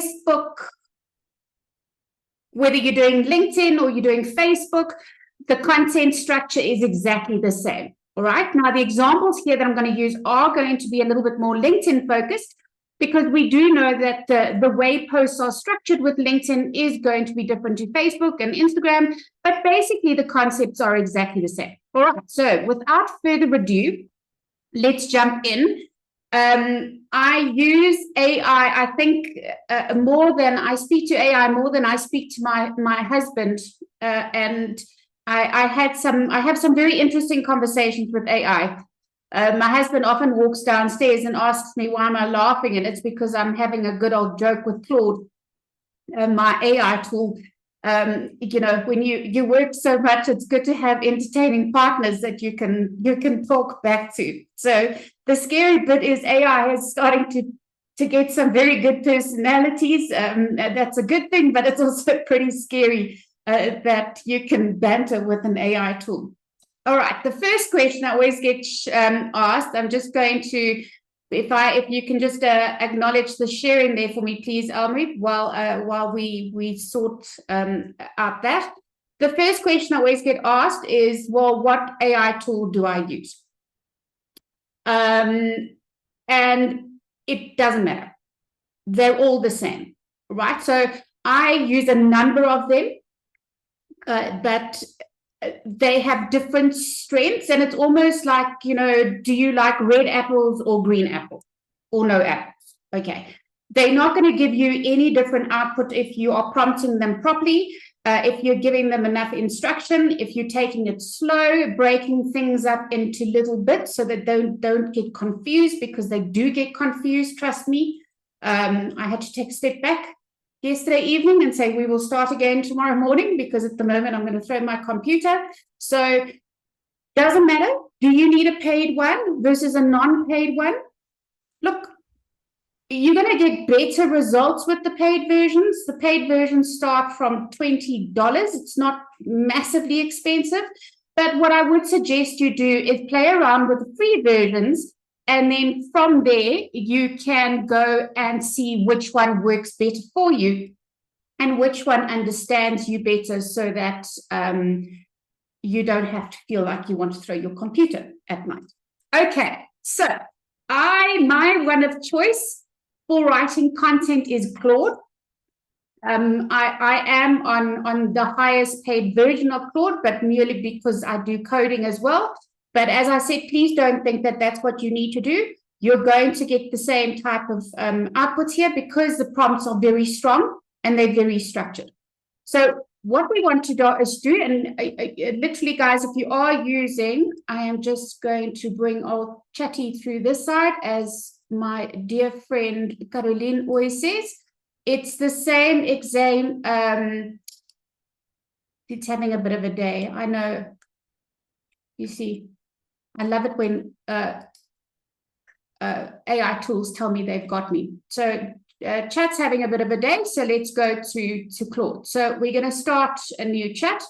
Facebook, whether you're doing LinkedIn or you're doing Facebook, the content structure is exactly the same. All right. Now, the examples here that I'm going to use are going to be a little bit more LinkedIn focused, because we do know that the way posts are structured with LinkedIn is going to be different to Facebook and Instagram, but basically the concepts are exactly the same. All right. So without further ado, let's jump in. I use AI, I think, more than I speak to AI, more than I speak to my husband, and I have some very interesting conversations with AI. My husband often walks downstairs and asks me, why am I laughing? And it's because I'm having a good old joke with Claude, my AI tool. When you work so much, it's good to have entertaining partners that you can talk back to. So the scary bit is AI is starting to get some very good personalities. That's a good thing, but it's also pretty scary that you can banter with an AI tool. All right, the first question I always get asked, I'm just going to, if you can just acknowledge the sharing there for me, please, Elmarie, while we sort out that. The first question I always get asked is, well, what AI tool do I use? And it doesn't matter. They're all the same, right? So I use a number of them, but they have different strengths, and it's almost like, do you like red apples or green apples or no apples? Okay. They're not going to give you any different output if you are prompting them properly, if you're giving them enough instruction, if you're taking it slow, breaking things up into little bits so that they don't get confused, because they do get confused, trust me. I had to take a step back yesterday evening and say, we will start again tomorrow morning, because at the moment I'm going to throw my computer. So doesn't matter. Do you need a paid one versus a non-paid one? Look, you're going to get better results with the paid versions. The paid versions start from $20. It's not massively expensive. But what I would suggest you do is play around with the free versions. And then from there, you can go and see which one works better for you and which one understands you better, so that you don't have to feel like you want to throw your computer at night. Okay, so my one of choice for writing content is Claude. I am on the highest paid version of Claude, but merely because I do coding as well. But as I said, please don't think that that's what you need to do. You're going to get the same type of outputs here, because the prompts are very strong and they're very structured. So what we want to do is and literally, guys, if you are using, I am just going to bring old Chatty through this side, as my dear friend Caroline always says. It's the same exam. It's having a bit of a day. I know. You see. I love it when AI tools tell me they've got me. So chat's having a bit of a day, so let's go to Claude. So we're going to start a new chat.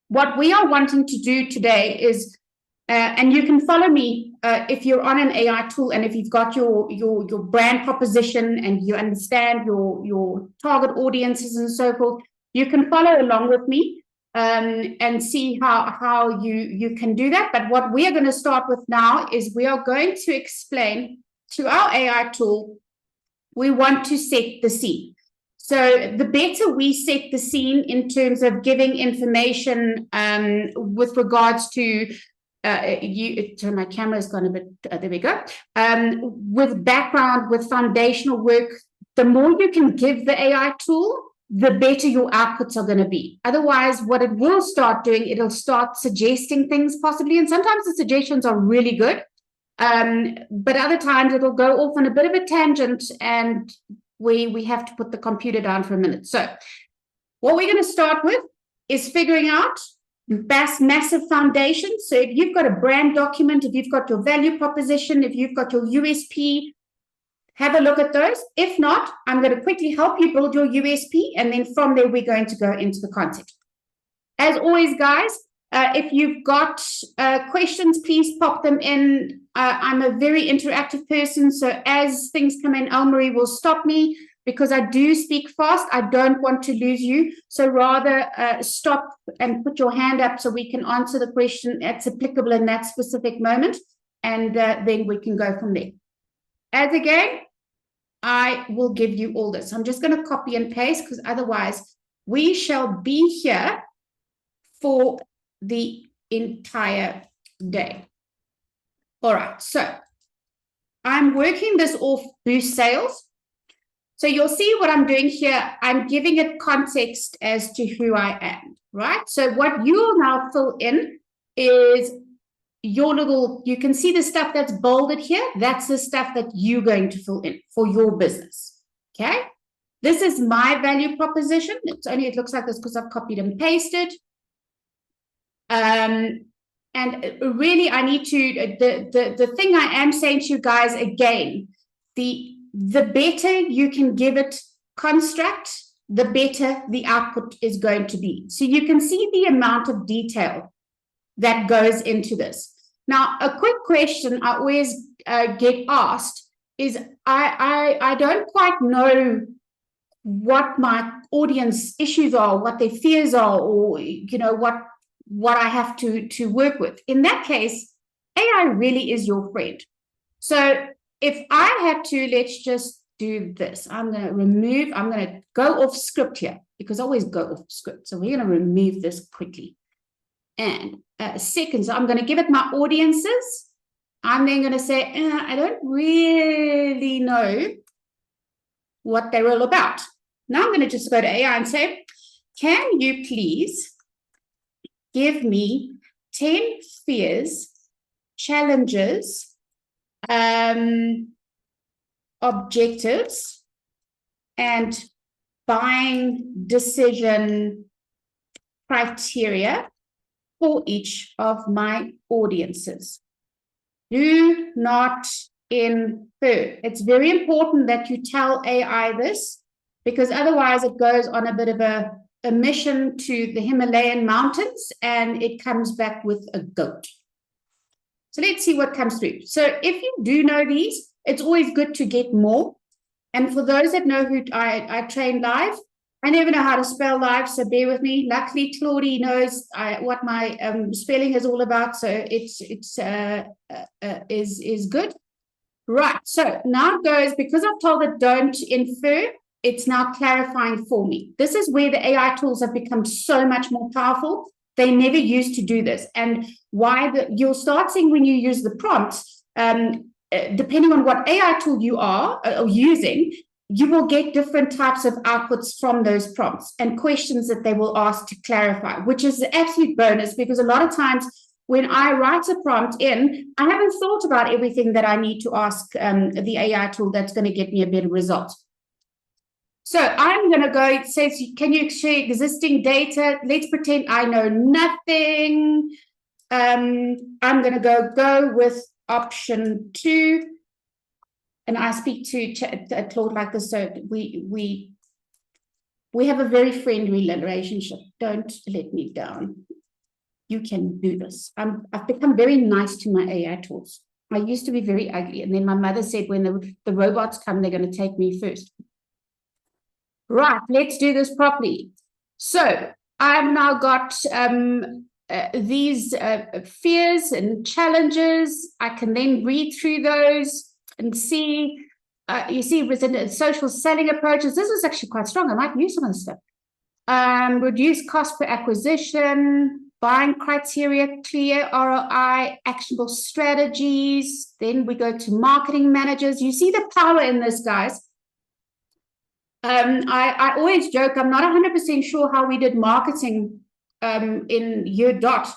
What we are wanting to do today is, and you can follow me if you're on an AI tool, and if you've got your brand proposition and you understand your target audiences and so forth, you can follow along with me. And see how you can do that. But what we are going to start with now is we are going to explain to our AI tool, we want to set the scene. So the better we set the scene in terms of giving information with regards to so my camera's gone a bit, there we go. With background, with foundational work, the more you can give the AI tool, the better your outputs are going to be. Otherwise, what it will start doing, it'll start suggesting things possibly. And sometimes the suggestions are really good. But other times it'll go off on a bit of a tangent, and we have to put the computer down for a minute. So what we're going to start with is figuring out massive foundations. So if you've got a brand document, if you've got your value proposition, if you've got your USP, have a look at those. If not, I'm going to quickly help you build your USP, and then from there, we're going to go into the content. As always, guys, If you've got questions, please pop them in. I'm a very interactive person, so as things come in, Elmarie will stop me because I do speak fast. I don't want to lose you. So rather stop and put your hand up so we can answer the question that's applicable in that specific moment, and then we can go from there. As again, I will give you all this. I'm just going to copy and paste because otherwise we shall be here for the entire day. All right, so I'm working this off boost sales. So you'll see what I'm doing here. I'm giving it context as to who I am, right? So what you'll now fill in is your little, you can see the stuff that's bolded here. That's the stuff that you're going to fill in for your business, okay? This is my value proposition. It looks like this because I've copied and pasted. And really, I need to, the thing I am saying to you guys again, the better you can give it construct, the better the output is going to be. So you can see the amount of detail that goes into this. Now, a quick question I always get asked is, I don't quite know what my audience issues are, what their fears are, or what I have to work with. In that case, AI really is your friend. So if I had to, let's just do this. I'm going to go off script here because I always go off script. So we're going to remove this quickly. And second, so I'm going to give it my audiences. I'm then going to say, I don't really know what they're all about. Now I'm going to just go to AI and say, can you please give me 10 fears, challenges, objectives, and buying decision criteria for each of my audiences. Do not infer. It's very important that you tell AI this, because otherwise it goes on a bit of a mission to the Himalayan mountains and it comes back with a goat. So let's see what comes through. So if you do know these, it's always good to get more. And for those that know who I train live, I never know how to spell live, so bear with me. Luckily, Claudie knows what my spelling is all about, so it's good. Right, so now it goes, because I've told it don't infer, it's now clarifying for me. This is where the AI tools have become so much more powerful. They never used to do this. And why you'll start seeing when you use the prompts, depending on what AI tool you are using, you will get different types of outputs from those prompts and questions that they will ask to clarify, which is the absolute bonus, because a lot of times when I write a prompt in, I haven't thought about everything that I need to ask the AI tool that's going to get me a better result. So I'm going to go, it says, can you share existing data? Let's pretend I know nothing. I'm going to go with option 2. And I speak to Claude like this, so we have a very friendly relationship. Don't let me down. You can do this. I've become very nice to my AI tools. I used to be very ugly, and then my mother said, when the robots come, they're going to take me first. Right, let's do this properly. So I've now got these fears and challenges. I can then read through those and see, you see, within social selling approaches, this is actually quite strong. I might use some of this stuff. Reduce cost per acquisition, buying criteria, clear ROI, actionable strategies. Then we go to marketing managers. You see the power in this, guys. I always joke, I'm not 100% sure how we did marketing in year dot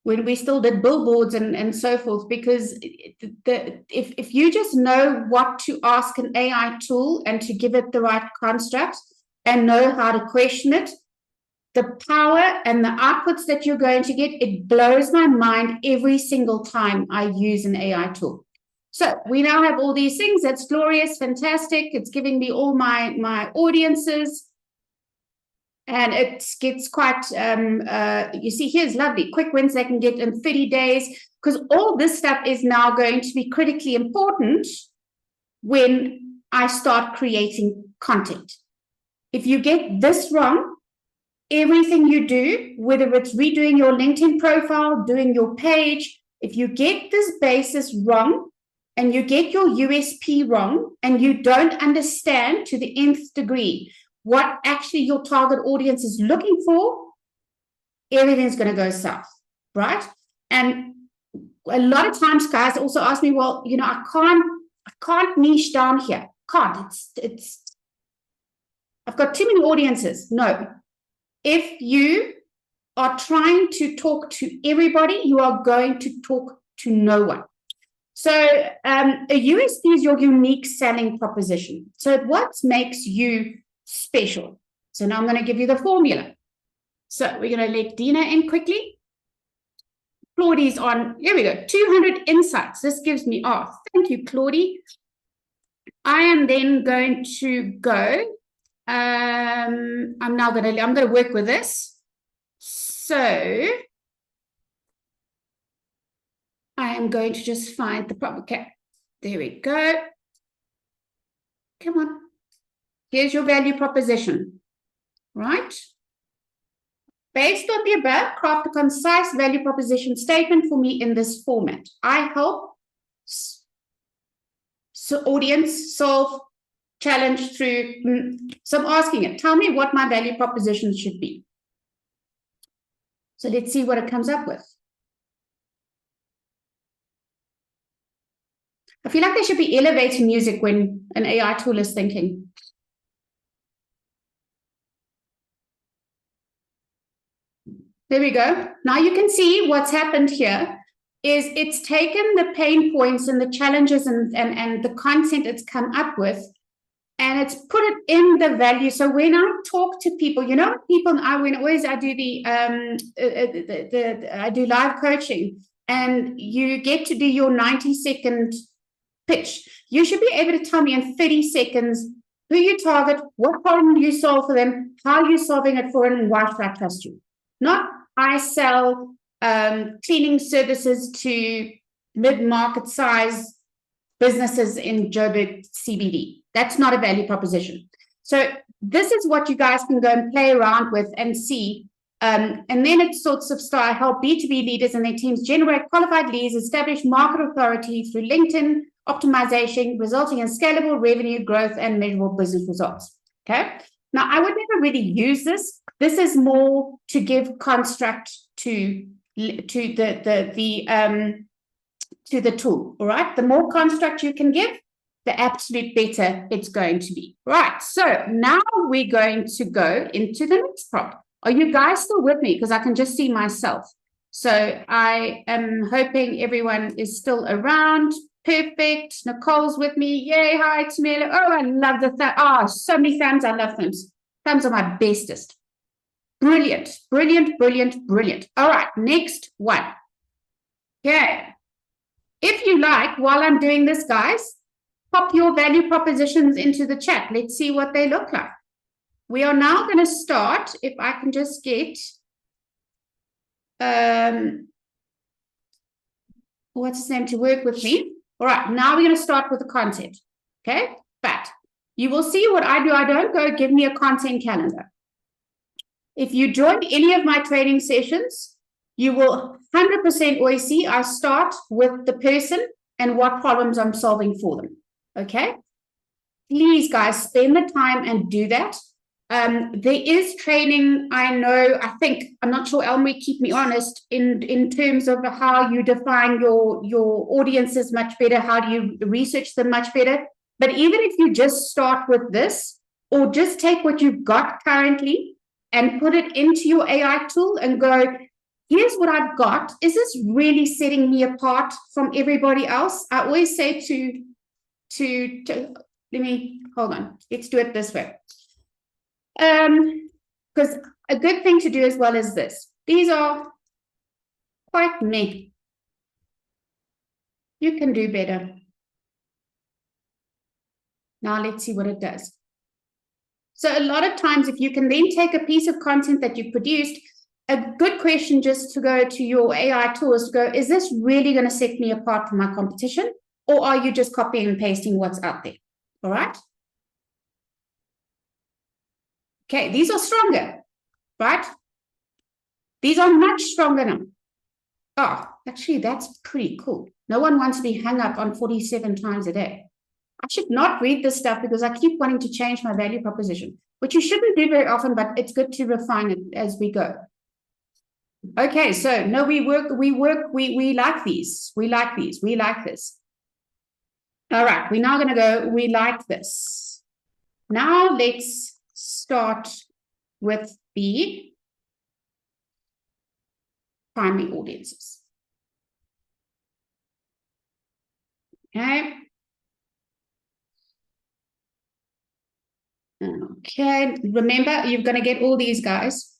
when we still did billboards and so forth, because if you just know what to ask an AI tool and to give it the right construct and know how to question it, the power and the outputs that you're going to get, it blows my mind every single time I use an AI tool. So we now have all these things. That's glorious, fantastic. It's giving me all my audiences. And it gets quite, you see, here's lovely, quick wins they can get in 30 days, because all this stuff is now going to be critically important when I start creating content. If you get this wrong, everything you do, whether it's redoing your LinkedIn profile, doing your page, if you get this basis wrong and you get your USP wrong and you don't understand to the nth degree what actually your target audience is looking for, everything's going to go south, right? And a lot of times guys also ask me, well, you know, I can't niche down here. Can't. I've got too many audiences. No. If you are trying to talk to everybody, you are going to talk to no one. So a USP is your unique selling proposition. So what makes you special? So now I'm going to give you the formula. So we're going to let Dina in quickly. Claudie's on. Here we go. 200 insights. This gives me, oh, thank you, Claudie. I am then going to go. I'm going to work with this. So I am going to just find the proper cap. There we go. Come on. Here's your value proposition, right? Based on the above, craft a concise value proposition statement for me in this format. I help audience solve challenge through, so I'm asking it, tell me what my value proposition should be. So let's see what it comes up with. I feel like there should be elevator music when an AI tool is thinking. There we go. Now you can see what's happened here is it's taken the pain points and the challenges and the content it's come up with, and it's put it in the value. So when I talk to people, you know, people, I do live coaching, and you get to do your 90-second pitch. You should be able to tell me in 30 seconds who you target, what problem you solve for them, how you're solving it for them, and why should I trust you? Not I sell cleaning services to mid-market size businesses in Joburg CBD. That's not a value proposition. So this is what you guys can go and play around with and see. And then it sorts of start help B2B leaders and their teams generate qualified leads, establish market authority through LinkedIn optimization, resulting in scalable revenue growth and measurable business results. Okay. Now, I would never really use this. This is more to give construct to the tool. All right. The more construct you can give, the absolute better it's going to be. Right. So now we're going to go into the next prompt. Are you guys still with me? Because I can just see myself. So I am hoping everyone is still around. Perfect. Nicole's with me. Yay. Hi, Tamela. Oh, I love the thumbs. Oh, so many thumbs. I love thumbs. Thumbs are my bestest. Brilliant. Brilliant. Brilliant. Brilliant. All right. Next one. Okay. If you like, while I'm doing this, guys, pop your value propositions into the chat. Let's see what they look like. We are now going to start, if I can just get, what's his name to work with me. All right, now we're going to start with the content. Okay, but you will see what I do. I don't go give me a content calendar. If you join any of my training sessions, you will 100% always see I start with the person and what problems I'm solving for them. Okay, please, guys, spend the time and do that. There is training, I know, I'm not sure, Elmarie, keep me honest, in terms of how you define your audiences much better, how do you research them much better. But even if you just start with this, or just take what you've got currently and put it into your AI tool and go, here's what I've got. Is this really setting me apart from everybody else? I always say let me, hold on, let's do it this way. Because a good thing to do as well is this. These are quite meh. You can do better. Now let's see what it does. So a lot of times, if you can then take a piece of content that you've produced, a good question just to go to your AI tool is to go, is this really going to set me apart from my competition? Or are you just copying and pasting what's out there? All right. Okay, these are stronger, right? These are much stronger now. Oh, actually, that's pretty cool. No one wants to be hung up on 47 times a day. I should not read this stuff because I keep wanting to change my value proposition, which you shouldn't do very often, but it's good to refine it as we go. Okay, so no, we like these. We like these. We like this. All right, we're now going to go, we like this. Now let's start with the primary audiences. Okay. Okay, remember, you're going to get all these guys.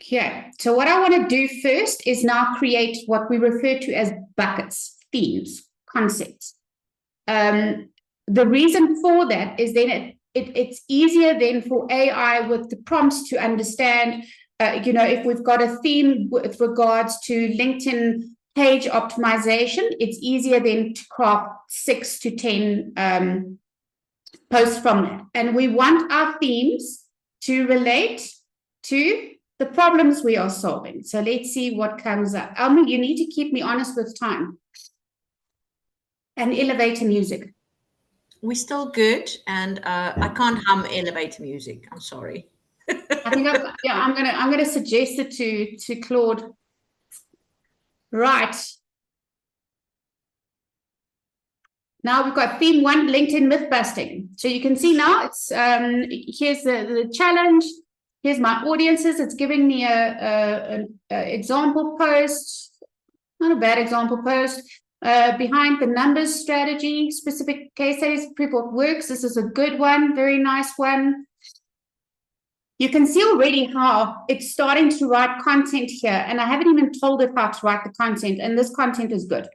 Okay, so what I want to do first is now create what we refer to as buckets, themes, concepts. The reason for that is then it's easier then for AI with the prompts to understand, if we've got a theme with regards to LinkedIn page optimization, it's easier then to craft 6 to 10 posts from that. And we want our themes to relate to the problems we are solving. So let's see what comes up. Elmi, you need to keep me honest with time. And elevator music. We're still good, and I can't hum elevator music. I'm sorry. I think I'm gonna suggest it to Claude. Right. Now we've got theme 1, LinkedIn myth busting. So you can see now it's here's the challenge. Here's my audiences. It's giving me an example post, not a bad example post. Behind the numbers strategy, specific case studies, proof what works. This is a good one, very nice one. You can see already how it's starting to write content here, and I haven't even told it how to write the content, and this content is good.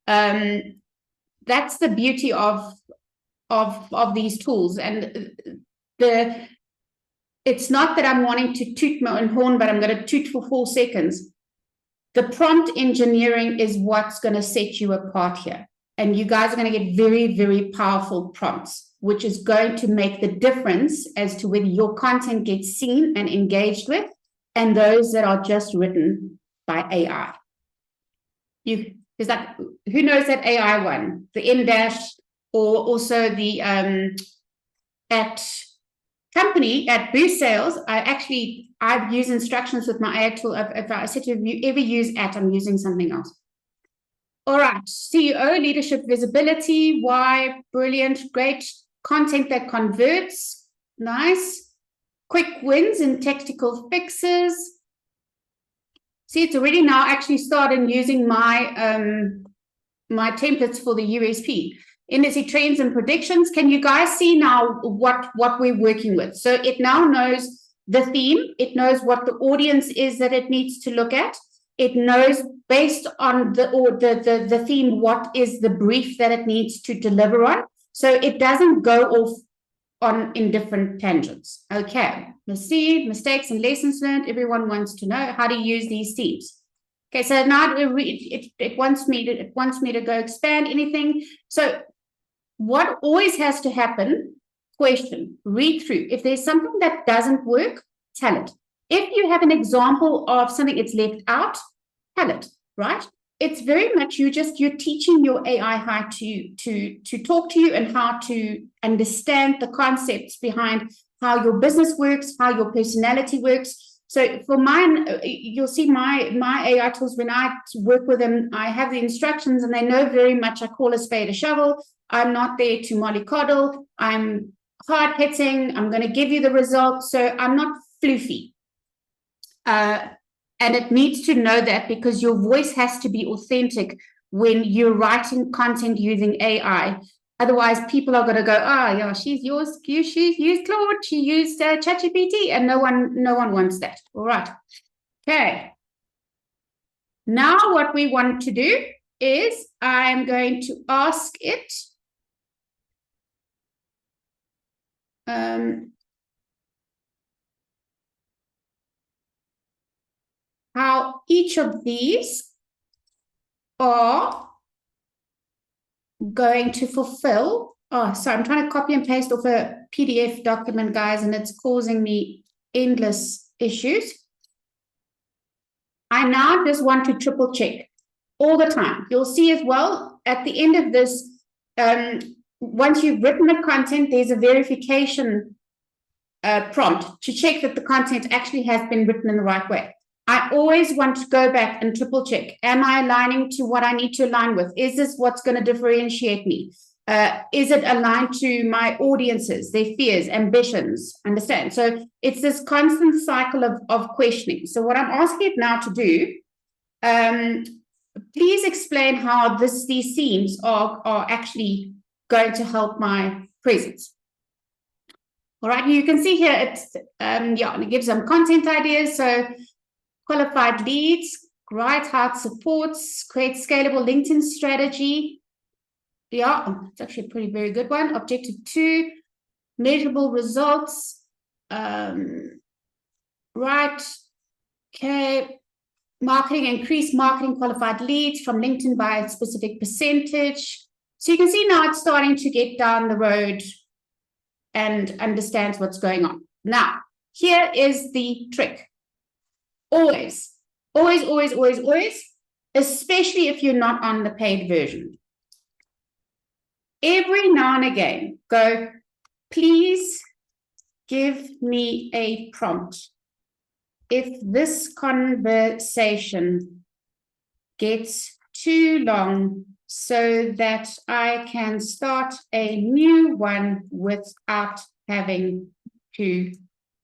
That's the beauty of these tools, and it's not that I'm wanting to toot my own horn, but I'm going to toot for 4 seconds. The prompt engineering is what's going to set you apart here. And you guys are going to get very, very powerful prompts, which is going to make the difference as to whether your content gets seen and engaged with, and those that are just written by AI. Is that, who knows that AI one? The M dash, or also the at company at Boost Sales, I've used instructions with my AI tool. If I said to you, if you ever use I'm using something else. All right, CEO, leadership visibility, why, brilliant, great. Content that converts, nice. Quick wins and tactical fixes. See, it's already now actually started using my my templates for the USP. Industry trends and predictions. Can you guys see now what we're working with? So it now knows the theme. It knows what the audience is that it needs to look at. It knows based on the theme what is the brief that it needs to deliver on. So it doesn't go off in different tangents. Okay, let's see, mistakes and lessons learned. Everyone wants to know how to use these themes. Okay, so now it wants me to go expand anything. So what always has to happen, question, read through. If there's something that doesn't work, tell it. If you have an example of something that's left out, tell it, right? It's very much you're teaching your AI how to talk to you and how to understand the concepts behind how your business works, how your personality works. So for mine, you'll see my AI tools, when I work with them, I have the instructions and they know very much, I call a spade a shovel. I'm not there to mollycoddle. I'm hard hitting. I'm going to give you the results. So I'm not floofy. And it needs to know that, because your voice has to be authentic when you're writing content using AI. Otherwise, people are going to go, oh, yeah, she's used Claude, she used ChatGPT, and no one wants that. All right. Okay. Now what we want to do is I'm going to ask it how each of these are going to fulfill. Oh, so I'm trying to copy and paste off a PDF document, guys, and it's causing me endless issues. I now just want to triple check all the time. You'll see as well at the end of this, once you've written the content, there's a verification prompt to check that the content actually has been written in the right way. I always want to go back and triple check. Am I aligning to what I need to align with? Is this what's going to differentiate me? Is it aligned to my audiences, their fears, ambitions? Understand? So it's this constant cycle of questioning. So what I'm asking it now to do, please explain how these themes are actually going to help my presence. All right, you can see here it's and it gives them content ideas. So qualified leads, right, how it supports, create scalable LinkedIn strategy. Yeah, it's actually a pretty very good one. Objective 2, measurable results. Right, okay. Marketing, increase marketing qualified leads from LinkedIn by a specific percentage. So you can see now it's starting to get down the road and understands what's going on. Now, here is the trick. Always, especially if you're not on the paid version. Every now and again, go, please give me a prompt. If this conversation gets too long so that I can start a new one without having to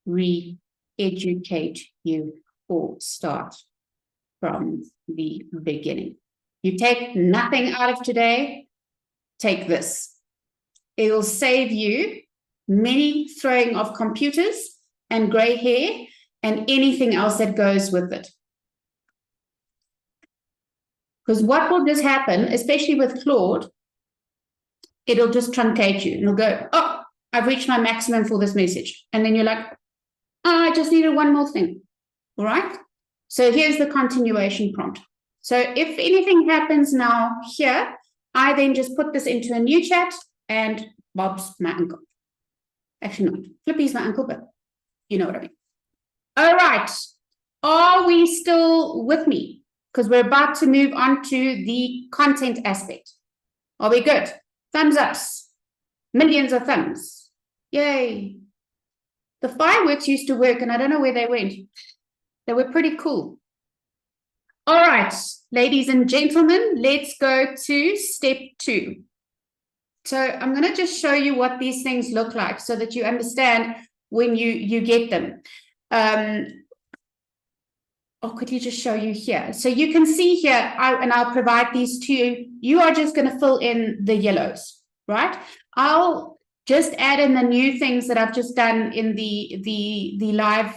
re-educate you or start from the beginning. You take nothing out of today, take this. It'll save you many throwing of computers and gray hair and anything else that goes with it. Because what will just happen, especially with Claude, it'll just truncate you and it'll go, oh, I've reached my maximum for this message. And then you're like, oh, I just needed one more thing. All right. So here's the continuation prompt. So if anything happens now here, I then just put this into a new chat and Bob's my uncle. Actually, not. Flippy's my uncle, but you know what I mean. All right. Are we still with me? Because we're about to move on to the content aspect. Are we good? Thumbs ups. Millions of thumbs. Yay. The fireworks used to work, and I don't know where they went. They were pretty cool. All right, ladies and gentlemen, let's go to step 2. So I'm going to just show you what these things look like so that you understand when you get them. Or could you just show you here? So you can see here, I'll provide these to you. You are just going to fill in the yellows, right? I'll just add in the new things that I've just done in the live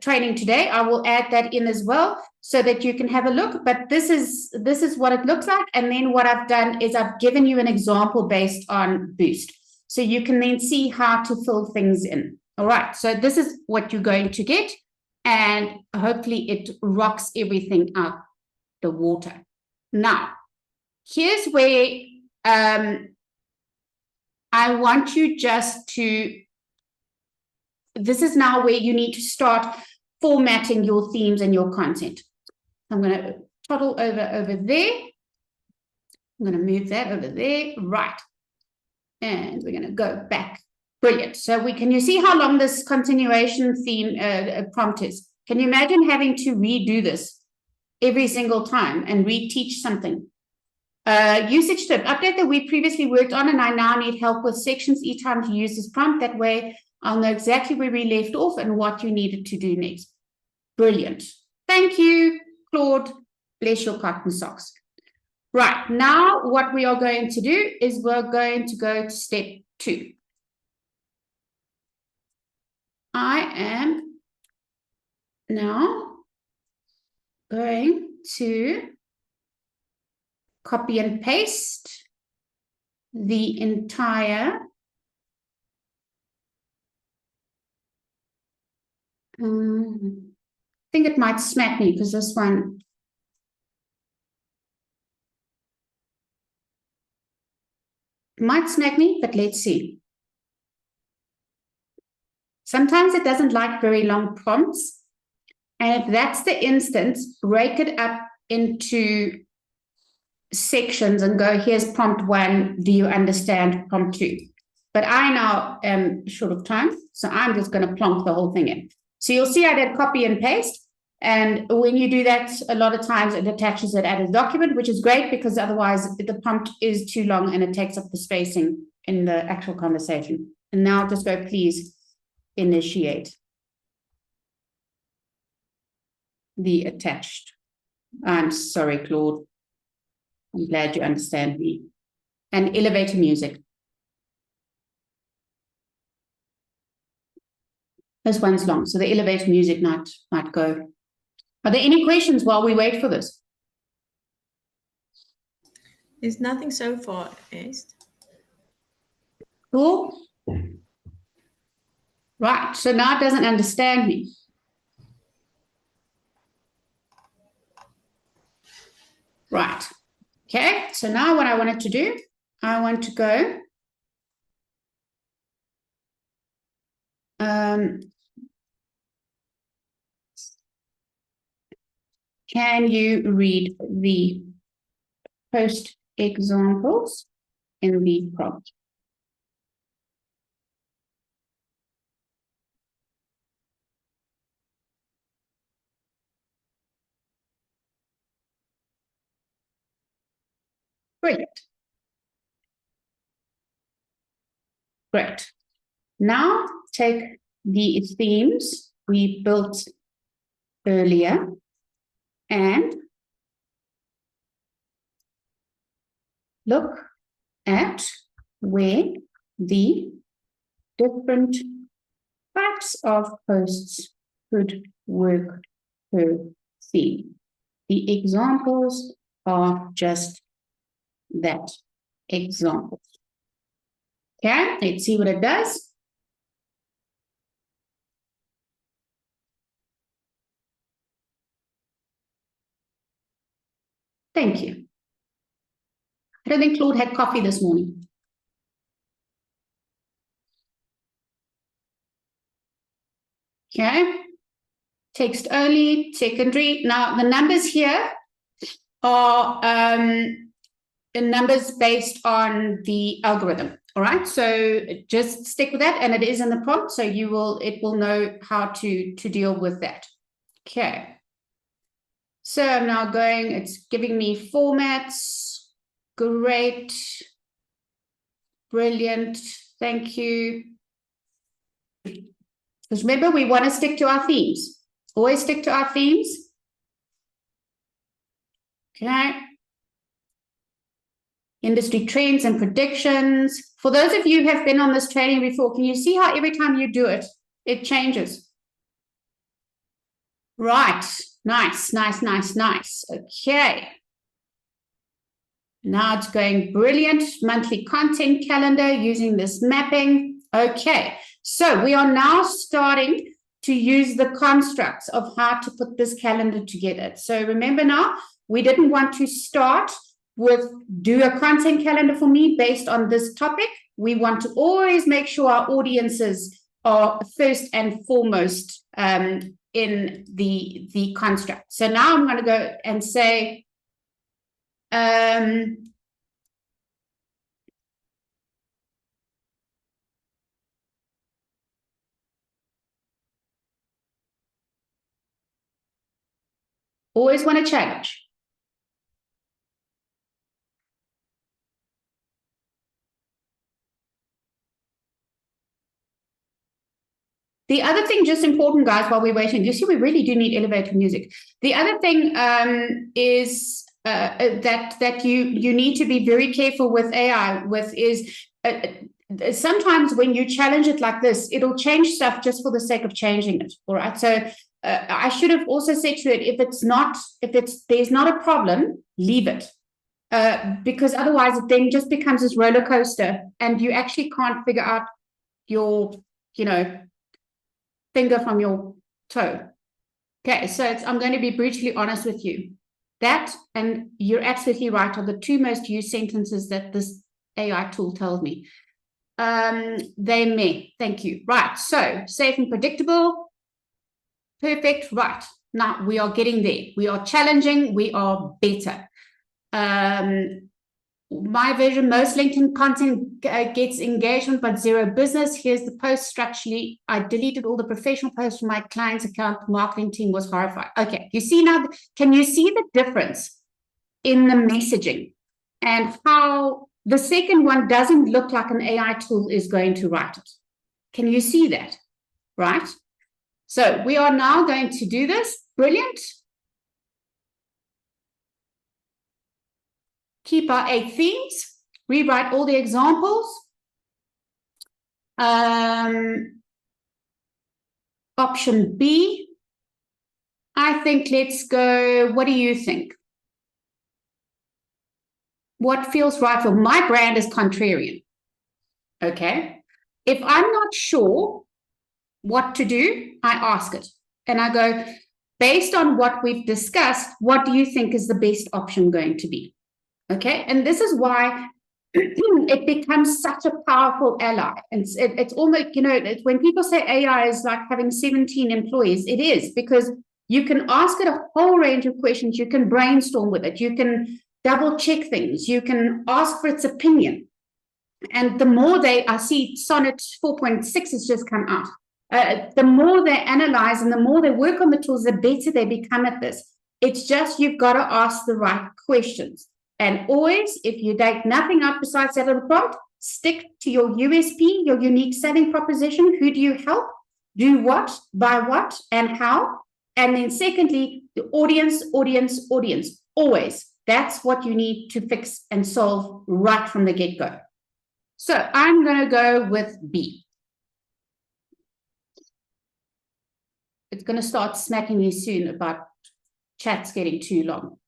training today. I will add that in as well so that you can have a look. But this is what it looks like. And then what I've done is I've given you an example based on Boost. So you can then see how to fill things in. All right. So this is what you're going to get. And hopefully it rocks everything out the water. Now, here's where I want you just to, this is now where you need to start formatting your themes and your content. I'm going to toddle over there. I'm going to move that over there. Right. And we're going to go back. Brilliant. So can you see how long this continuation theme prompt is? Can you imagine having to redo this every single time and reteach something? Usage tip, update that we previously worked on and I now need help with sections each time to use this prompt. That way I'll know exactly where we left off and what you needed to do next. Brilliant. Thank you, Claude. Bless your cotton socks. Right, now what we are going to do is we're going to go to step 2. I am now going to copy and paste the entire I think it might smack me because this one. Might smack me, but let's see. Sometimes it doesn't like very long prompts. And if that's the instance, break it up into sections and go, here's prompt 1. Do you understand prompt 2? But I now am short of time, so I'm just going to plonk the whole thing in. So you'll see I did copy and paste. And when you do that, a lot of times it attaches it as a document, which is great because otherwise the prompt is too long and it takes up the spacing in the actual conversation. And now just go, please initiate the attached. I'm sorry, Claude. I'm glad you understand me. And elevator music. This one's long, so the elevator music might go. Are there any questions while we wait for this? There's nothing so far, Est. Cool. Right, so now it doesn't understand me. Right. Okay, so now what I wanted to do, I want to go can you read the post examples in the prompt? Brilliant. Great. Now take the themes we built earlier and look at where the different types of posts could work per theme. The examples are just that, examples. Okay, let's see what it does. Thank you. I don't think Claude had coffee this morning. Okay. Text only, secondary. Now, the numbers here are the numbers based on the algorithm. All right. So just stick with that. And it is in the prompt. So it will know how to deal with that. Okay. So I'm now going, it's giving me formats. Great. Brilliant. Thank you. Because remember, we want to stick to our themes. Always stick to our themes. Okay. Industry trends and predictions. For those of you who have been on this training before, can you see how every time you do it, it changes? Right. Nice, nice, nice, nice. Okay. Now it's going brilliant. Monthly content calendar using this mapping. Okay. So we are now starting to use the constructs of how to put this calendar together. So remember now, we didn't want to start with do a content calendar for me based on this topic. We want to always make sure our audiences are first and foremost in the construct. So now I'm going to go and say, always want to challenge. The other thing, just important, guys, while we're waiting, you see, we really do need elevator music. The other thing is that you need to be very careful with AI with is sometimes when you challenge it like this, it'll change stuff just for the sake of changing it. All right. So I should have also said to it, if there's not a problem, leave it. Because otherwise it then just becomes this roller coaster and you actually can't figure out your, finger from your toe. Okay, so I'm going to be brutally honest with you. That, and you're absolutely right, are the two most used sentences that this AI tool tells me. They may. Thank you. Right. So safe and predictable. Perfect. Right. Now we are getting there. We are challenging. We are better. My version, most LinkedIn content gets engagement, but zero business. Here's the post structurally. I deleted all the professional posts from my client's account. Marketing team was horrified. Okay. You see now, can you see the difference in the messaging and how the second one doesn't look like an AI tool is going to write it? Can you see that? Right? So we are now going to do this. Brilliant. Keep our 8 themes. Rewrite all the examples. Option B. I think let's go. What do you think? What feels right for my brand is contrarian. Okay. If I'm not sure what to do, I ask it. And I go, based on what we've discussed, what do you think is the best option going to be? Okay. And this is why it becomes such a powerful ally. And it's almost, when people say AI is like having 17 employees, it is, because you can ask it a whole range of questions. You can brainstorm with it. You can double check things. You can ask for its opinion. And the more I see Sonnet 4.6 has just come out. The more they analyze and the more they work on the tools, the better they become at this. It's just you've got to ask the right questions. And always, if you take nothing up besides that of the prompt, stick to your USP, your unique selling proposition. Who do you help? Do what? By what? And how? And then secondly, the audience. Always. That's what you need to fix and solve right from the get-go. So I'm going to go with B. It's going to start smacking me soon about chats getting too long.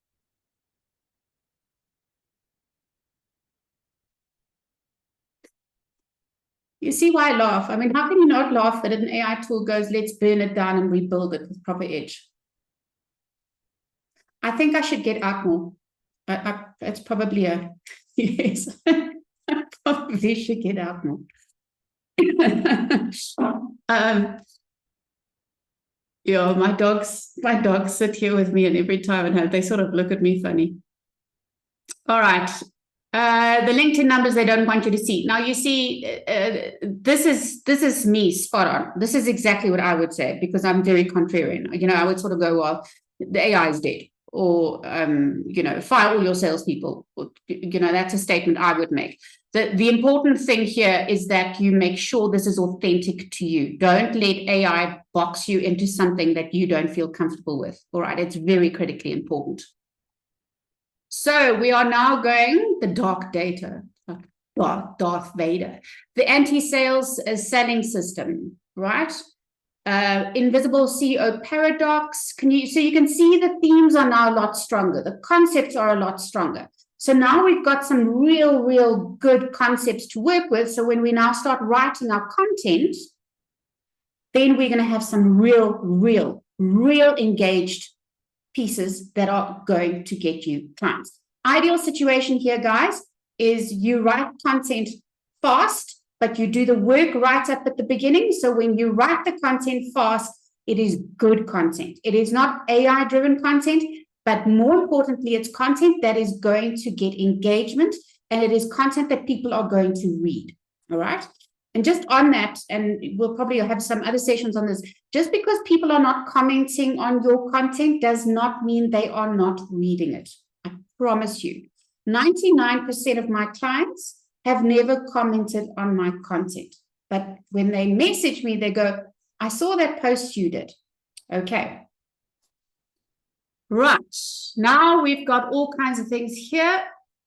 You see why I laugh? I mean, how can you not laugh that an AI tool goes, let's burn it down and rebuild it with proper edge? I think I should get out more. It's probably a yes. I probably should get out more. Yeah, my dogs sit here with me, and every time they sort of look at me funny. All right. The LinkedIn numbers they don't want you to see. Now you see, this is me spot on. This is exactly what I would say, because I'm very contrarian. I would sort of go, well, the AI is dead, or fire all your salespeople. That's a statement I would make. The important thing here is that you make sure this is authentic to you. Don't let AI box you into something that you don't feel comfortable with. All right, it's very critically important. So we are now going the dark data, Darth Vader, the anti-sales selling system, right? Invisible CEO paradox. So you can see the themes are now a lot stronger. The concepts are a lot stronger. So now we've got some real good concepts to work with. So when we now start writing our content, then we're going to have some real engaged pieces that are going to get you clients. Ideal situation here, guys, is you write content fast, but you do the work right up at the beginning. So when you write the content fast, it is good content. It is not AI-driven content, but more importantly, it's content that is going to get engagement, and it is content that people are going to read. All right. And just on that, and we'll probably have some other sessions on this, just because people are not commenting on your content does not mean they are not reading it. I promise you. 99% of my clients have never commented on my content. But when they message me, they go, I saw that post you did. Okay. Right. Now we've got all kinds of things here.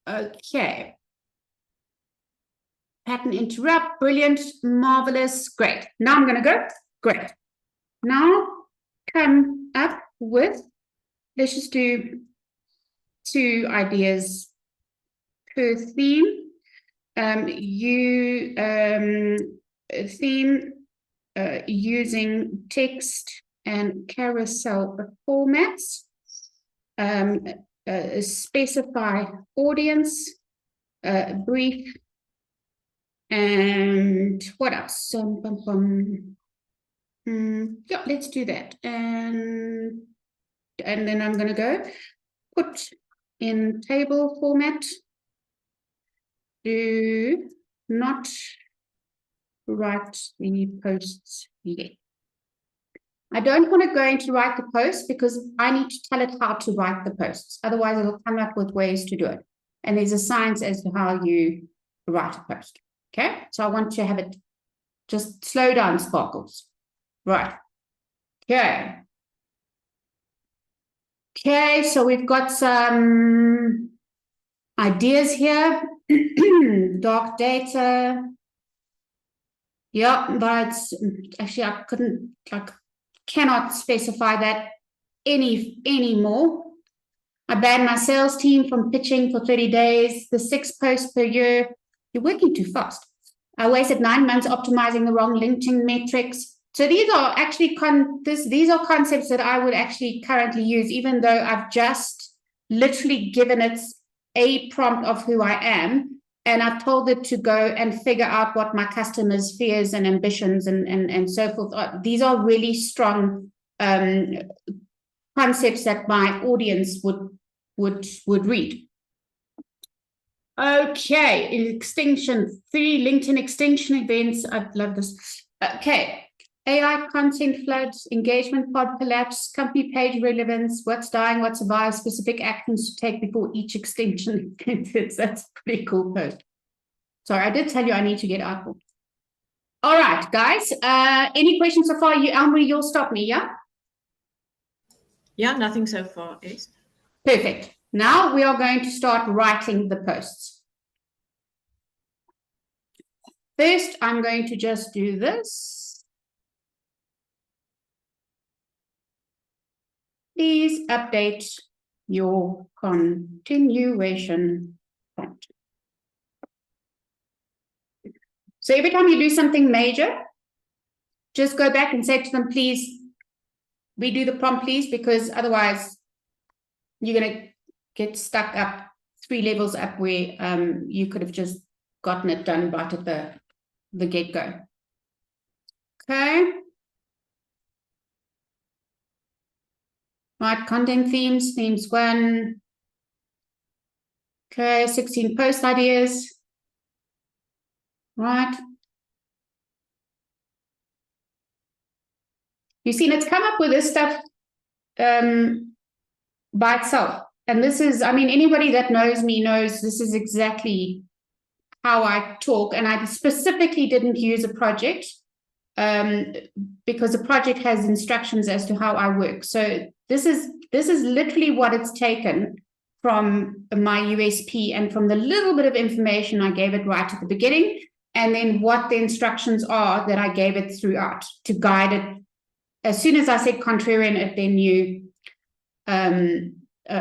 Okay. Pattern interrupt, brilliant, marvelous, great. Now I'm going to go, great. Now come up with, let's just do 2 ideas per theme. Theme using text and carousel formats. Specify audience, brief, and what else? Yeah, let's do that. And then I'm going to go put in table format. Do not write the posts yet. I don't want to go into write the post because I need to tell it how to write the posts. Otherwise, it'll come up with ways to do it. And there's a science as to how you write a post. Okay, so I want to have it just slow down, Sparkles. Right. Okay. Okay, so we've got some ideas here. Dark data. Yeah, but actually I cannot specify that anymore. I banned my sales team from pitching for 30 days, the 6 posts per year. You're working too fast. I wasted 9 months optimizing the wrong LinkedIn metrics. So these are actually these are concepts that I would actually currently use, even though I've just literally given it a prompt of who I am, and I've told it to go and figure out what my customers' fears and ambitions and so forth are. These are really strong concepts that my audience would read. Okay, extinction, 3 LinkedIn extinction events. I love this. Okay, AI content flood, engagement pod collapse, company page relevance, what's dying, what's survive, specific actions to take before each extinction. That's a pretty cool post. Sorry, I did tell you I need to get out. All right, guys. Any questions so far? Elmarie, you'll stop me, yeah? Yeah, nothing so far, Ace. Perfect. Now we are going to start writing the posts. First, I'm going to just do this. Please update your continuation prompt. So every time you do something major, just go back and say to them, please redo the prompt, please, because otherwise you're going to get stuck up 3 levels up where you could have just gotten it done right at the get-go. Okay. Right, content themes 1. Okay, 16 post ideas. Right. You've seen it's come up with this stuff by itself. And this is, I mean, anybody that knows me knows this is exactly how I talk. And I specifically didn't use a project because a project has instructions as to how I work. So this is literally what it's taken from my USP and from the little bit of information I gave it right at the beginning, and then what the instructions are that I gave it throughout to guide it. As soon as I said contrarian, it then knew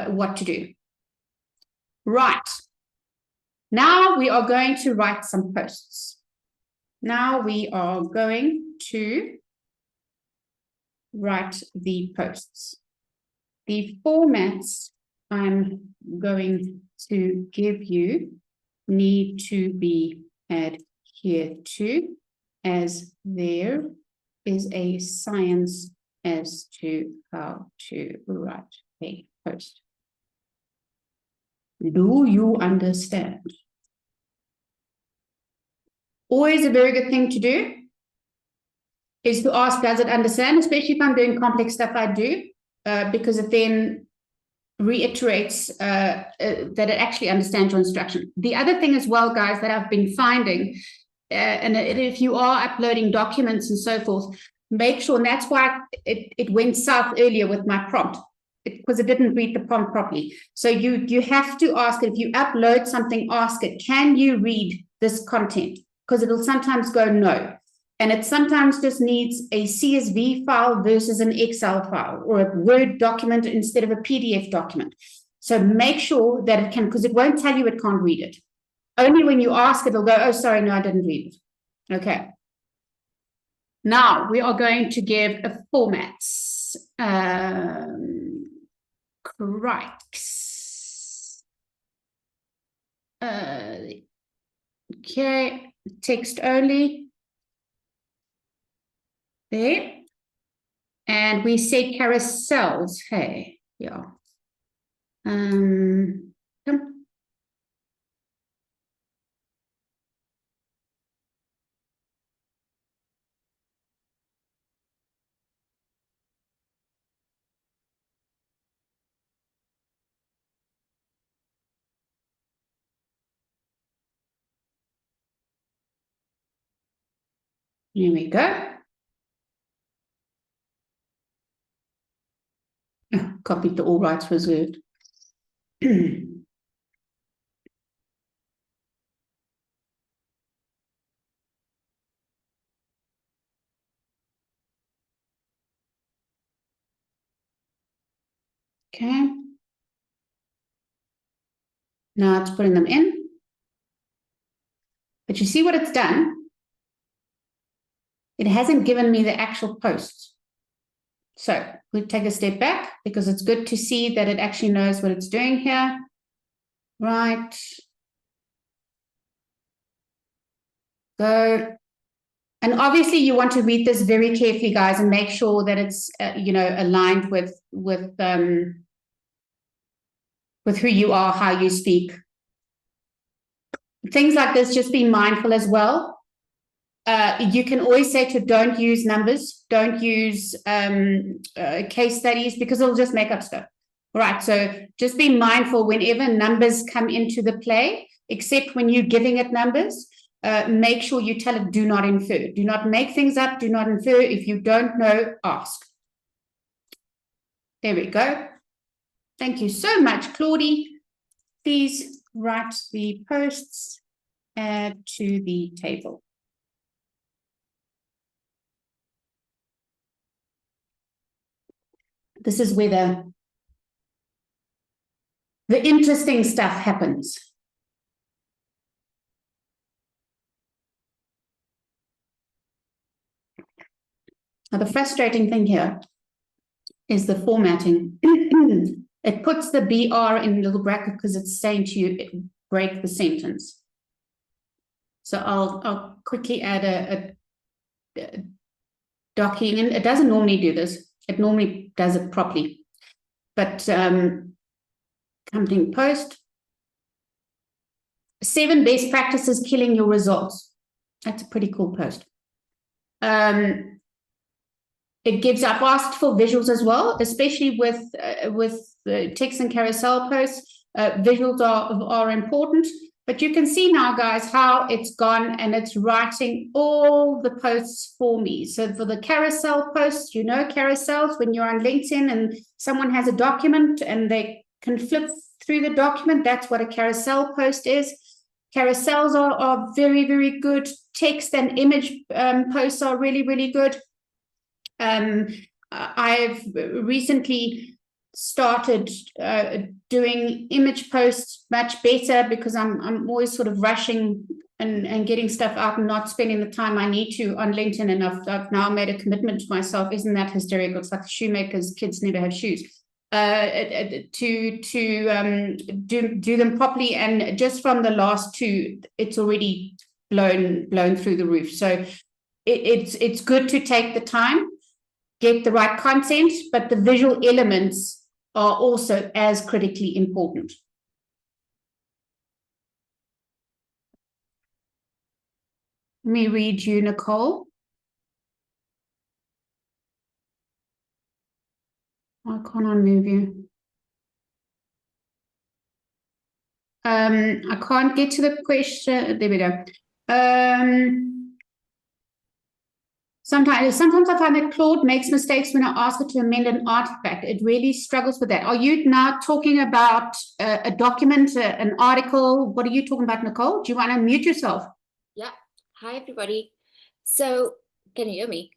what to do. Right. Now we are going to write some posts. Now we are going to write the posts. The formats I'm going to give you need to be adhered to, as there is a science as to how to write a post. Do you understand? Always a very good thing to do is to ask, does it understand? Especially if I'm doing complex stuff, I do, because it then reiterates that it actually understands your instruction. The other thing as well, guys, that I've been finding, and if you are uploading documents and so forth, make sure, and that's why it went south earlier with my prompt, because it didn't read the prompt properly. So you have to ask it, if you upload something, ask it, can you read this content? Because it'll sometimes go no. And it sometimes just needs a CSV file versus an Excel file, or a Word document instead of a PDF document. So make sure that it can, because it won't tell you it can't read it. Only when you ask it, it'll go, oh, sorry, no, I didn't read it. Okay. Now we are going to give a format. crikes. Okay, text only. There. And we say carousels. Hey, yeah. Come. Here we go. Oh, copied to all rights reserved. Okay. Now it's putting them in. But you see what it's done? It hasn't given me the actual posts. So we'll take a step back because it's good to see that it actually knows what it's doing here. Right. Go. And obviously you want to read this very carefully, guys, and make sure that it's, aligned with who you are, how you speak. Things like this, just be mindful as well. You can always say to don't use numbers, don't use case studies, because it'll just make up stuff. All right, so just be mindful whenever numbers come into the play, except when you're giving it numbers. Make sure you tell it, do not infer. Do not make things up. Do not infer. If you don't know, ask. There we go. Thank you so much, Claudie. Please write the posts, add to the table. This is where the interesting stuff happens. Now, the frustrating thing here is the formatting. It puts the BR in a little bracket because it's saying to you, break the sentence. So I'll quickly add a docking in. It doesn't normally do this. It normally does it properly. But company post. 7 best practices killing your results. That's a pretty cool post. It gives, I've asked for visuals as well, especially with text and carousel posts. Visuals are important, but you can see now, guys, how it's gone and it's writing all the posts for me. So for the carousel posts, carousels, when you're on LinkedIn and someone has a document and they can flip through the document, that's what a carousel post is. Carousels are very, very good. Text and image posts are really, really good. I've recently started doing image posts much better because I'm always sort of rushing and getting stuff out and not spending the time I need to on LinkedIn. And I've now made a commitment to myself. Isn't that hysterical? It's like the shoemakers, kids never have shoes. To do them properly, and just from the last 2, it's already blown through the roof. So it's good to take the time, get the right content, but the visual elements are also as critically important. Let me read you, Nicole. Why can't I move you? I can't get to the question. There we go. Sometimes I find that Claude makes mistakes when I ask it to amend an artifact. It really struggles with that. Are you now talking about a document, an article? What are you talking about, Nicole? Do you want to mute yourself? Yeah. Hi, everybody. So can you hear me?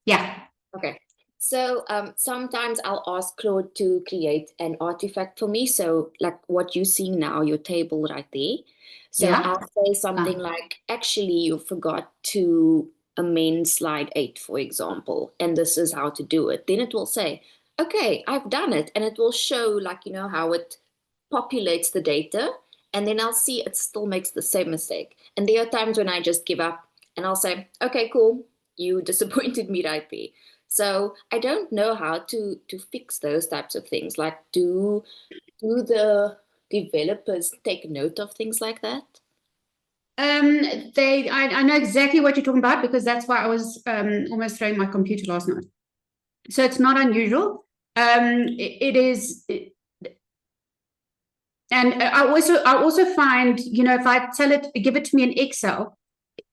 Yeah. Okay. So sometimes I'll ask Claude to create an artifact for me. So like what you see now, your table right there. So Yeah. I'll say something like, actually, you forgot to amend slide 8, for example, and this is how to do it, then it will say, okay, I've done it. And it will show, like, how it populates the data. And then I'll see it still makes the same mistake. And there are times when I just give up and I'll say, okay, cool, you disappointed me right there. So I don't know how to fix those types of things. Like, do the developers take note of things like that? I know exactly what you're talking about, because that's why I was almost throwing my computer last night. So it's not unusual. It is, and I also find, if I tell it, give it to me in Excel,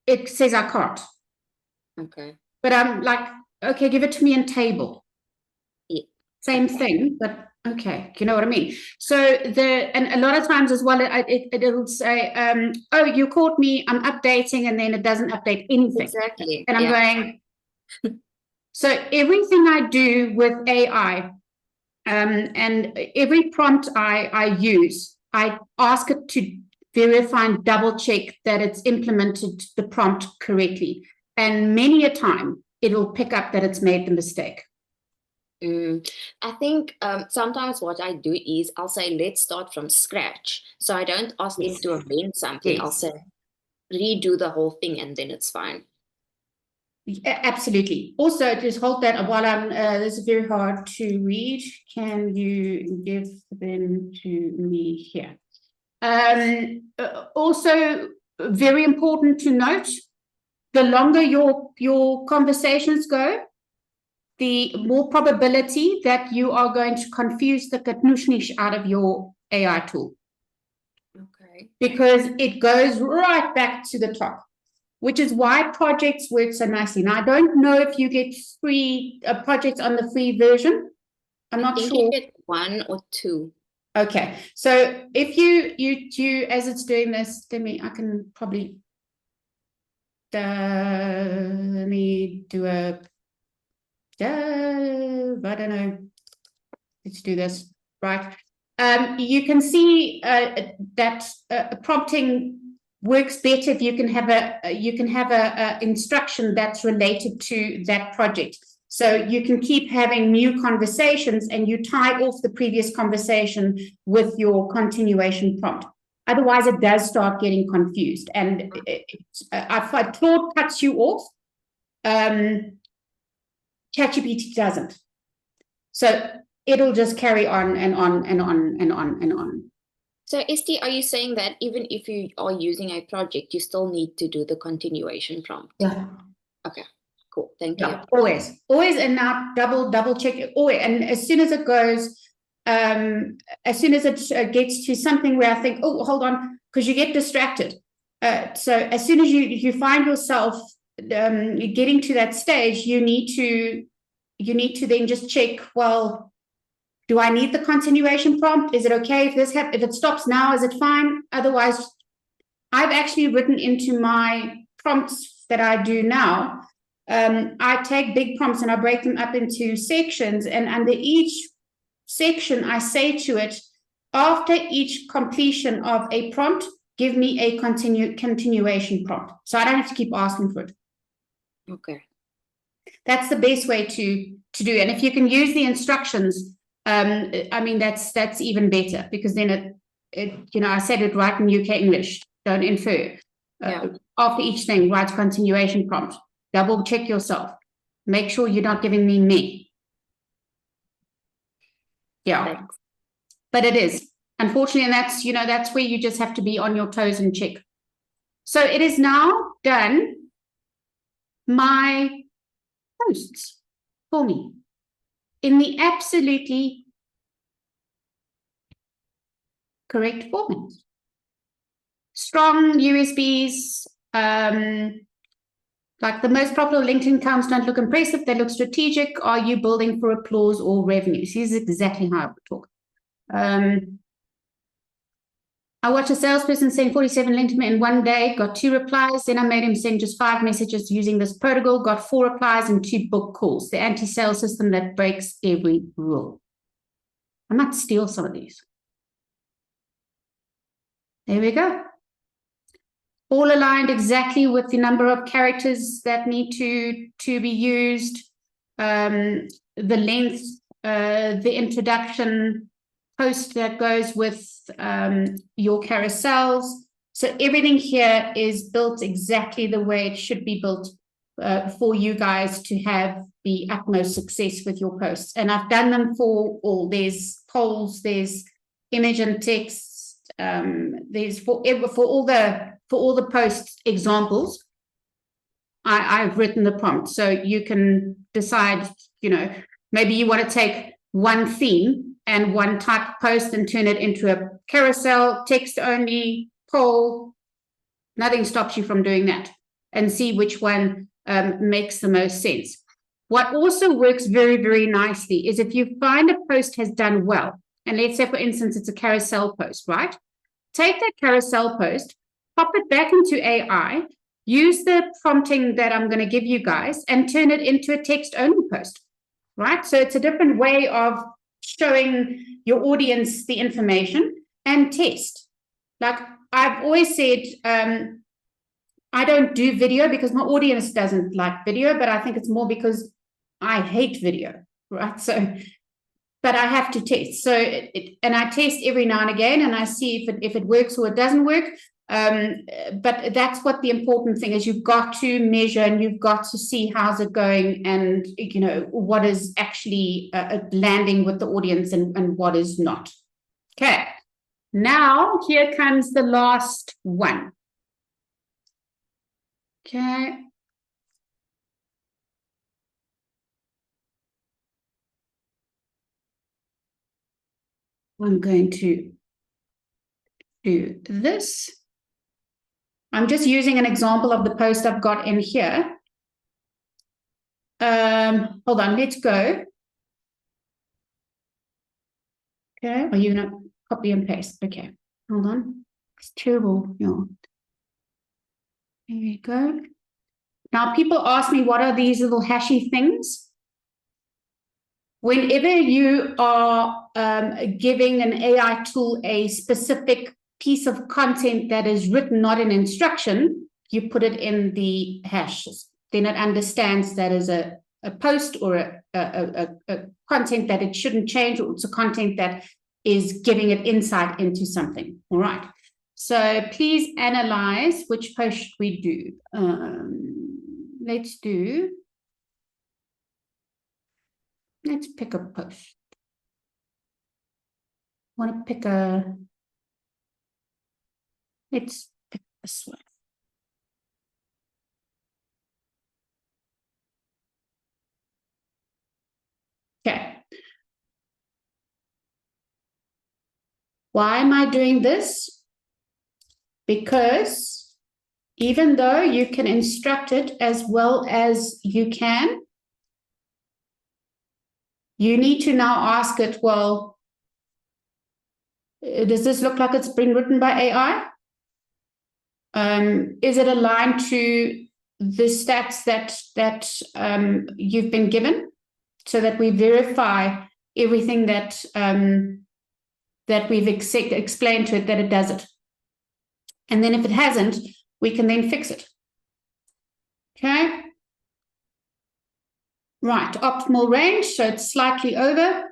it says I can't. Okay. But I'm like, okay, give it to me in table. Yeah. Same thing, but okay, you know what I mean? So and a lot of times as well, it'll say, oh, you caught me, I'm updating, and then it doesn't update anything. Exactly. And I'm going, so everything I do with AI, and every prompt I use, I ask it to verify and double check that it's implemented the prompt correctly. And many a time, it'll pick up that it's made the mistake. I think sometimes what I do is I'll say, let's start from scratch. So I don't ask him to amend something. Yes. I'll say, redo the whole thing, and then it's fine. Absolutely. Also, just hold that while I'm, this is very hard to read. Can you give them to me here? Also, very important to note, the longer your conversations go, the more probability that you are going to confuse the katnushnish out of your AI tool. Okay. Because it goes right back to the top, which is why projects work so nicely. Now, I don't know if you get free projects on the free version. I'm not sure. You get 1 or 2. Okay, so if you as it's doing this, I can probably let me do a I don't know. Let's do this, right? You can see that prompting works better if you can have a instruction that's related to that project. So you can keep having new conversations, and you tie off the previous conversation with your continuation prompt. Otherwise, it does start getting confused. And if Claude cuts you off, ChatGPT doesn't. So it'll just carry on and on and on and on and on. So, Esti, are you saying that even if you are using a project, you still need to do the continuation prompt? Yeah. Okay, cool. Thank you. Always, and now double check it. Always, and as soon as it goes, as soon as it gets to something where I think, oh, hold on, because you get distracted. So as soon as you find yourself getting to that stage, you need to then just check, well, do I need the continuation prompt? Is it okay if this if it stops now? Is it fine? Otherwise, I've actually written into my prompts that I do now. I take big prompts and I break them up into sections, and under each section, I say to it, after each completion of a prompt, give me a continuation prompt. So I don't have to keep asking for it. Okay. That's the best way to do. And if you can use the instructions, I mean, that's even better, because then it I said it right in UK English. Don't infer. After each thing, write continuation prompt. Double check yourself. Make sure you're not giving me. Yeah. Thanks. But it is, unfortunately, and that's where you just have to be on your toes and check. So it is now done my posts for me in the absolutely correct format. Strong USBs, like the most popular LinkedIn accounts don't look impressive, they look strategic. Are you building for applause or revenue? This is exactly how I would talk. I watched a salesperson send 47 LinkedIn in one day, got 2 replies. Then I made him send just 5 messages using this protocol, got 4 replies and 2 book calls. The anti-sales system that breaks every rule. I might steal some of these. There we go. all aligned exactly with the number of characters that need to be used, the length, the introduction post that goes with your carousels. So everything here is built exactly the way it should be built for you guys to have the utmost success with your posts. And I've done them for all. There's polls, there's image and text, there's for all the post examples. I've written the prompt, so you can decide, maybe you want to take one theme and one type of post and turn it into a carousel, text only, poll. Nothing stops you from doing that, and see which one makes the most sense. What also works very, very nicely is if you find a post has done well, and let's say, for instance, it's a carousel post, right? Take that carousel post, pop it back into AI, use the prompting that I'm going to give you guys, and turn it into a text-only post, right? So it's a different way of showing your audience the information, and test. Like I've always said, I don't do video because my audience doesn't like video, but I think it's more because I hate video, right? So, but I have to test. So, and I test every now and again, and I see if it works or it doesn't work. But that's what the important thing is. You've got to measure, and you've got to see how's it going, and what is actually landing with the audience, and what is not. Okay. Now here comes the last one. Okay. I'm going to do this. I'm just using an example of the post I've got in here. Hold on, let's go. Okay, are you gonna copy and paste? Okay, hold on. It's terrible. Yeah. There we go. Now people ask me, what are these little hashy things? Whenever you are giving an AI tool a specific piece of content that is written, not an instruction, you put it in the hashes. Then it understands that is a post or a content that it shouldn't change, or it's a content that is giving it insight into something. All right. So please analyze which post should we do. Let's pick a post. Want to pick let's pick this one. Okay. Why am I doing this? Because even though you can instruct it as well as you can, you need to now ask it, well, does this look like it's been written by AI? Is it aligned to the stats that you've been given, so that we verify everything that we've explained to it, that it does it. And then if it hasn't, we can then fix it. Okay. Right, optimal range, so it's slightly over.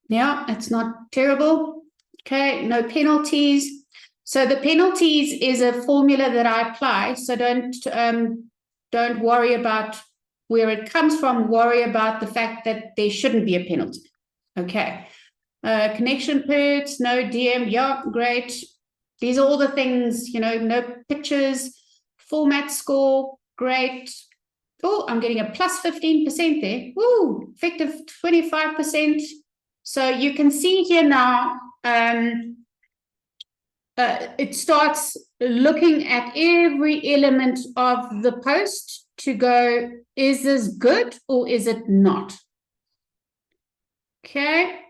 Yeah, it's not terrible. Okay, no penalties. So the penalties is a formula that I apply. So don't worry about where it comes from. Worry about the fact that there shouldn't be a penalty. Okay. Connection perks, no DM. Yeah, great. These are all the things, no pictures, format score, great. Oh, I'm getting a plus 15% there. Woo, effective 25%. So you can see here now, it starts looking at every element of the post to go, is this good or is it not? Okay.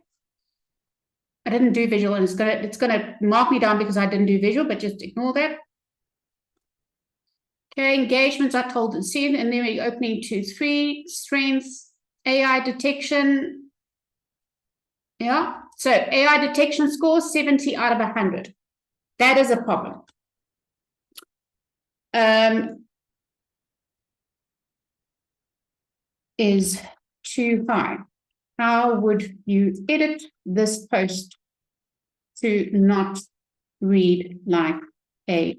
I didn't do visual, and it's gonna mark me down because I didn't do visual, but just ignore that. Okay, engagements, I told it, see, and then we're opening 2, 3, strengths, AI detection. Yeah, so AI detection score 70 out of 100. That is a problem. is too high. How would you edit this post to not read like AI?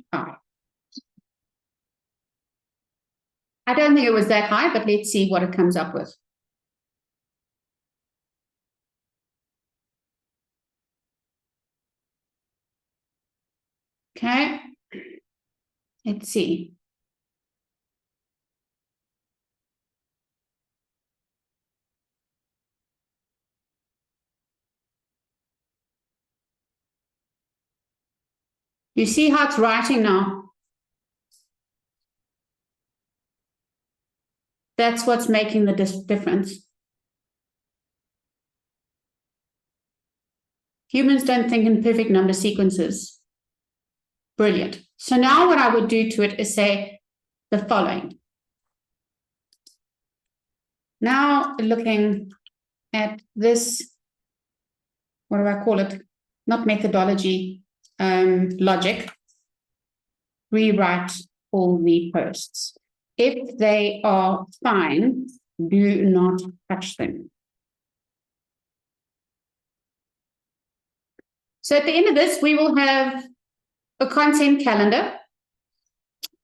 I don't think it was that high, but let's see what it comes up with. Okay, let's see. You see how it's writing now? That's what's making the difference. Humans don't think in perfect number sequences. Brilliant. So now what I would do to it is say the following. Now looking at this, what do I call it? Not methodology, logic. Rewrite all the posts. If they are fine, do not touch them. So at the end of this, we will have a content calendar.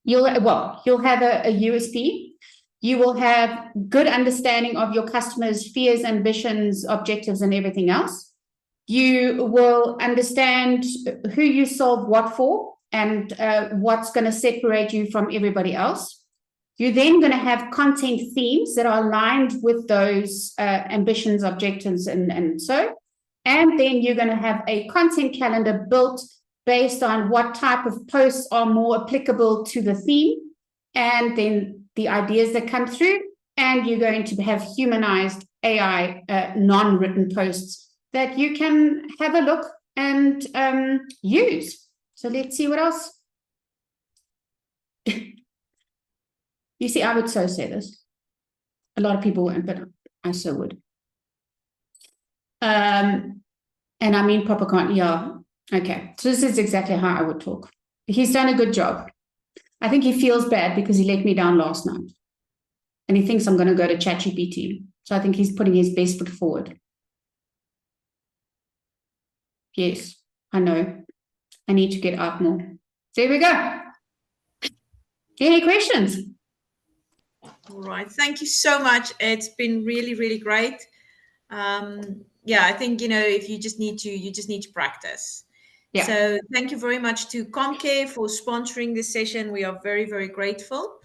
You'll have a USP. You will have good understanding of your customers' fears, ambitions, objectives, and everything else. You will understand who you solve what for and what's going to separate you from everybody else. You're then going to have content themes that are aligned with those ambitions, objectives, and so. And then you're going to have a content calendar built based on what type of posts are more applicable to the theme, and then the ideas that come through. And you're going to have humanized AI non-written posts that you can have a look and use. So let's see what else. You see, I would so say this. A lot of people won't, but I so would. And I mean proper yeah. Okay, so this is exactly how I would talk. He's done a good job. I think he feels bad because he let me down last night. And he thinks I'm going to go to ChatGPT. So I think he's putting his best foot forward. Yes, I know. I need to get out more. There we go. Any questions? All right. Thank you so much. It's been really, really great. Yeah, I think, if you just need to practice. Yeah. So thank you very much to Comcare for sponsoring this session. We are very, very grateful.